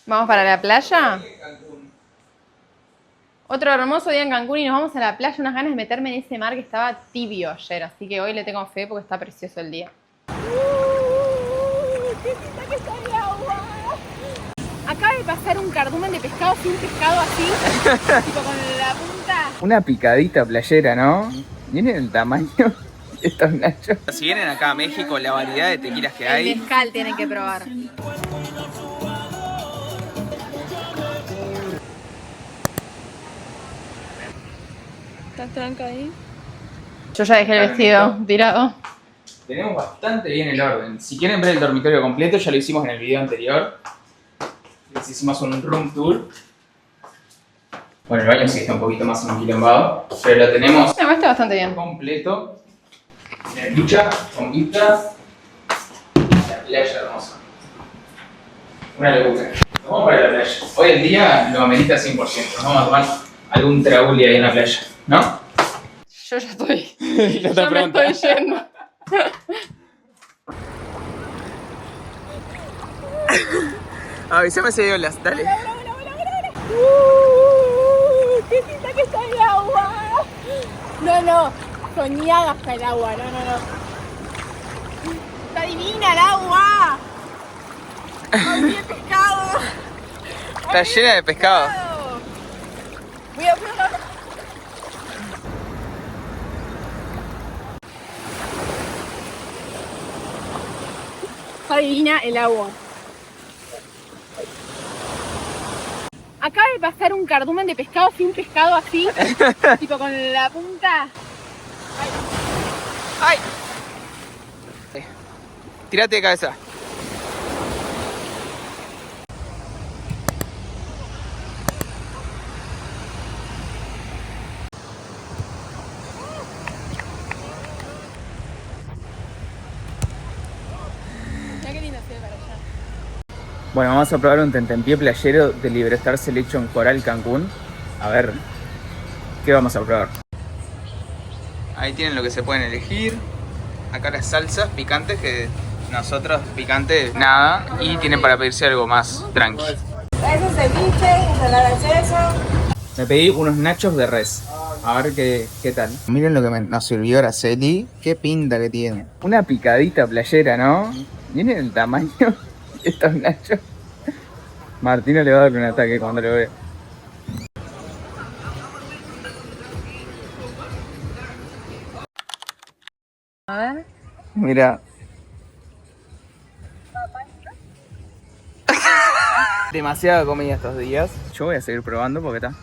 ¿Vamos para la playa? Otro hermoso día en Cancún y nos vamos a la playa. Unas ganas de meterme en ese mar que estaba tibio ayer. Así que hoy le tengo fe porque está precioso el día. ¡Qué linda que está el agua! Acaba de pasar un cardumen de pescado sin pescado así. Tipo con la punta. Una picadita playera, ¿no? Miren el tamaño de estos nachos. Si vienen acá a México, la variedad de tequilas que hay. El mezcal tienen que probar. ¿Estás tranca ahí? Yo ya dejé el vestido tirado. Tenemos bastante bien el orden. Si quieren ver el dormitorio completo, ya lo hicimos en el video anterior. Les hicimos un room tour. Bueno, el baño sí está un poquito más enquilombado, pero lo tenemos Me está bastante bien. completo. Tiene ducha, con vista. La playa hermosa. Una locura. Nos vamos para la playa. Hoy en día lo amerita 100%. Nos vamos a tomar algún tragulli ahí en la playa, ¿no? Yo ya estoy. Ya está Ya me pronta. estoy yendo. Avísame si hay olas, dale. ¡Qué linda que está el agua! No, soñada está el agua, no. ¡Está divina el agua! ¡Ay, bien pescado! Está llena de pescado. Voy a Está divina el agua. Acaba de pasar un cardumen de pescado sin pescado así. Tipo con la punta. ¡Ay! Tírate de cabeza. Mira qué lindo se ve para allá. Bueno, vamos a probar un tentempié playero de Liberstar Selection Coral Cancún. A ver, ¿qué vamos a probar? Ahí tienen lo que se pueden elegir. Acá las salsas picantes, que nosotros picante nada. Y tienen para pedirse algo más tranqui. Eso es ceviche, ensalada de queso. Me pedí unos nachos de res. A ver qué tal. Miren lo que nos sirvió Araceli. Qué pinta que tiene. Una picadita playera, ¿no? Miren el tamaño de estos nachos. Martina le va a dar un ataque cuando lo vea. A ver. Mira. Demasiada comida estos días. Yo voy a seguir probando porque está.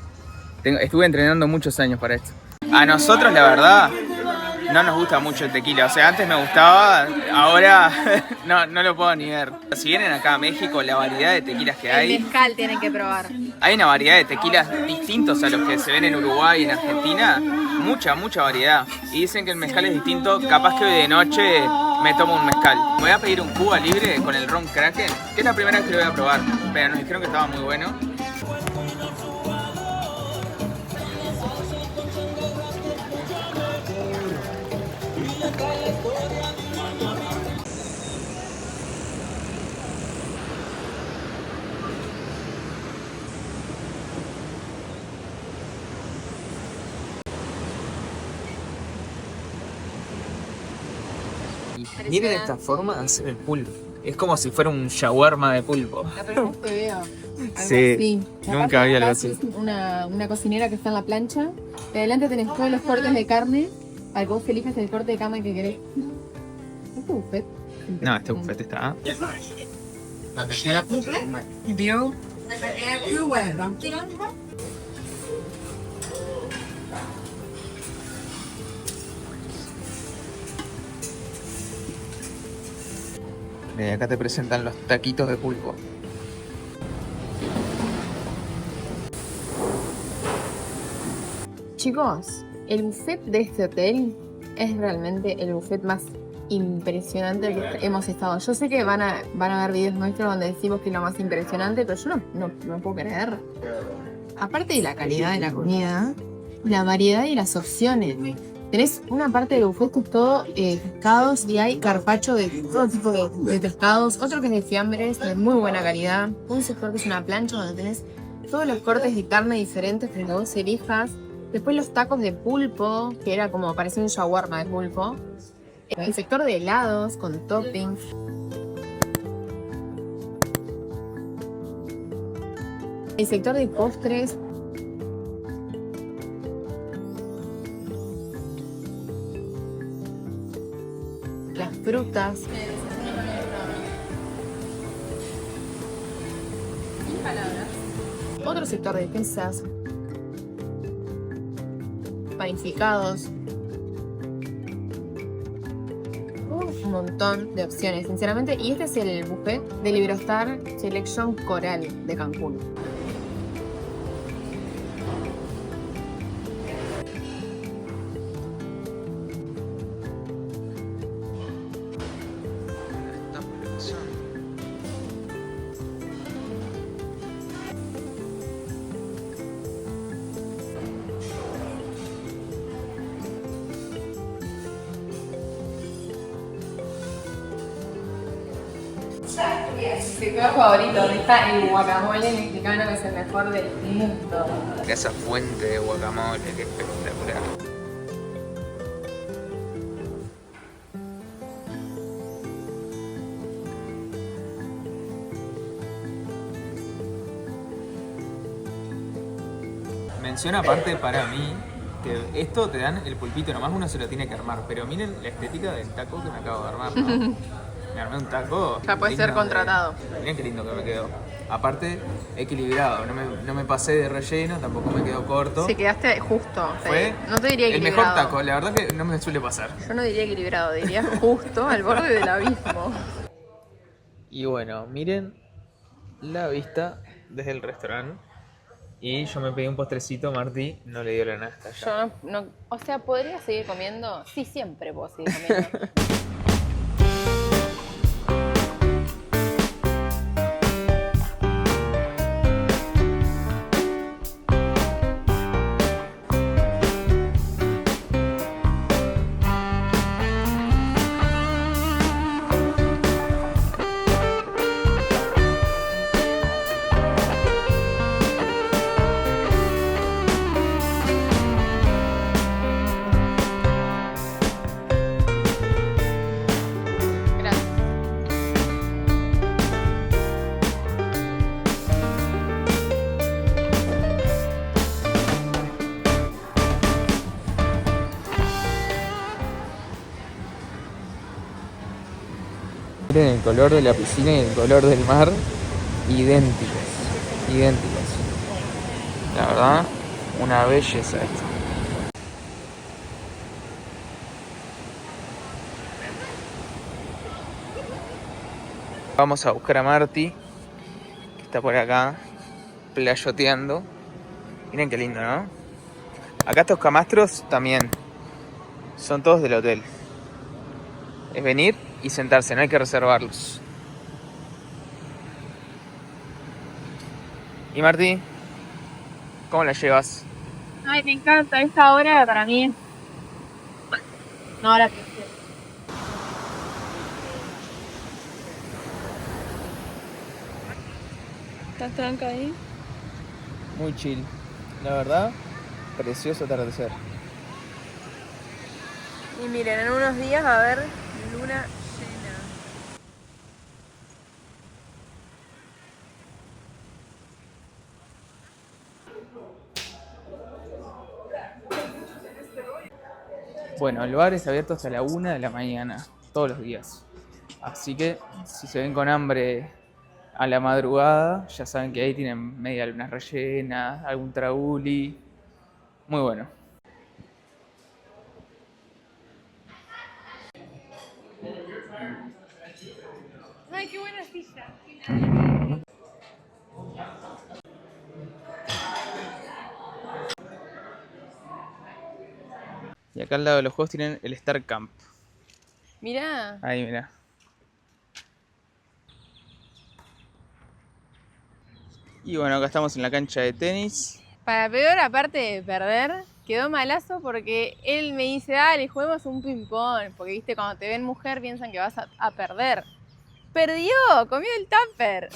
Estuve entrenando muchos años para esto. A nosotros, la verdad, no nos gusta mucho el tequila. O sea, antes me gustaba, ahora no lo puedo ni ver. Si vienen acá a México, la variedad de tequilas que El hay. mezcal tienen que probar. Hay una variedad de tequilas distintos a los que se ven en Uruguay y en Argentina. Mucha variedad. Y dicen que el mezcal es distinto. Capaz que hoy de noche me tomo un mezcal. Me voy a pedir un Cuba Libre con el ron Kraken, que es la primera vez que lo voy a probar. Pero nos dijeron que estaba muy bueno. Miren esta forma de hacer el pulpo. Es como si fuera un shawarma de pulpo. La primera vez que veo algo Sí, así. nunca Aparte, había algo acá así. es una cocinera que está en la plancha. De adelante tenés todos los cortes de carne para que vos elijas el corte de carne que querés. ¿Este buffet? No, este buffet está. Vio. Mira, acá te presentan los taquitos de pulpo. Chicos, el buffet de este hotel es realmente el buffet más impresionante que hemos estado. Yo sé que van a ver videos nuestros donde decimos que es lo más impresionante, pero yo no puedo creer. Aparte de la calidad de la comida, la variedad y las opciones. Tenés una parte del buffet que es todo pescados y hay carpaccio de todo tipo de pescados. Otro que es de fiambres, de muy buena calidad. Un sector que es una plancha donde tenés todos los cortes de carne diferentes para que vos elijas. Después los tacos de pulpo, que era como parecía un shawarma de pulpo. El sector de helados con toppings. El sector de postres. Las frutas. Otro sector de pizzas. Panificados. Un montón de opciones, sinceramente. Y este es el buffet de Librostar Selection Coral de Cancún. Mi sector favorito, está el guacamole mexicano, que es el mejor del mundo. Esa fuente de guacamole, que es espectacular. Mención aparte para mí que esto te dan el pulpito, nomás uno se lo tiene que armar. Pero miren la estética del taco que me acabo de armar, ¿no? Me armé un taco. Ya puede ser contratado. Miren qué lindo que me quedó. Aparte, equilibrado. No me pasé de relleno, tampoco me quedó corto. Sí, quedaste justo. Fue no te diría el equilibrado. mejor taco, la verdad que no me suele pasar. Yo no diría equilibrado, diría justo al borde del abismo. Y bueno, miren la vista desde el restaurante. Y yo me pedí un postrecito, Martí no le dio la nasta ya. Yo no, o sea, ¿podría seguir comiendo? Sí, siempre puedo seguir comiendo. Miren el color de la piscina y el color del mar, idénticos, idénticos. La verdad, una belleza esto. Vamos a buscar a Marty, que está por acá, playoteando. Miren qué lindo, ¿no? Acá estos camastros también son todos del hotel. Es venir y sentarse, no hay que reservarlos. ¿Y Martí? ¿Cómo la llevas? Ay, me encanta. Esta hora para mí es una hora preciosa. ¿Estás tranca ahí? Muy chill. La verdad, precioso atardecer. Y miren, en unos días va a haber luna llena. Bueno, el bar es abierto hasta la 1 de la mañana, todos los días. Así que, si se ven con hambre a la madrugada, ya saben que ahí tienen media luna rellena, algún traguli. Muy bueno. Ay, qué buena silla. Y acá al lado de los juegos tienen el Star Camp. Mirá. Ahí, mirá. Y bueno, acá estamos en la cancha de tenis. Para peor, aparte de perder, quedó malazo porque él me dice, dale, juguemos un ping-pong. Porque, viste, cuando te ven mujer piensan que vas a perder. Perdió, comió el tupper.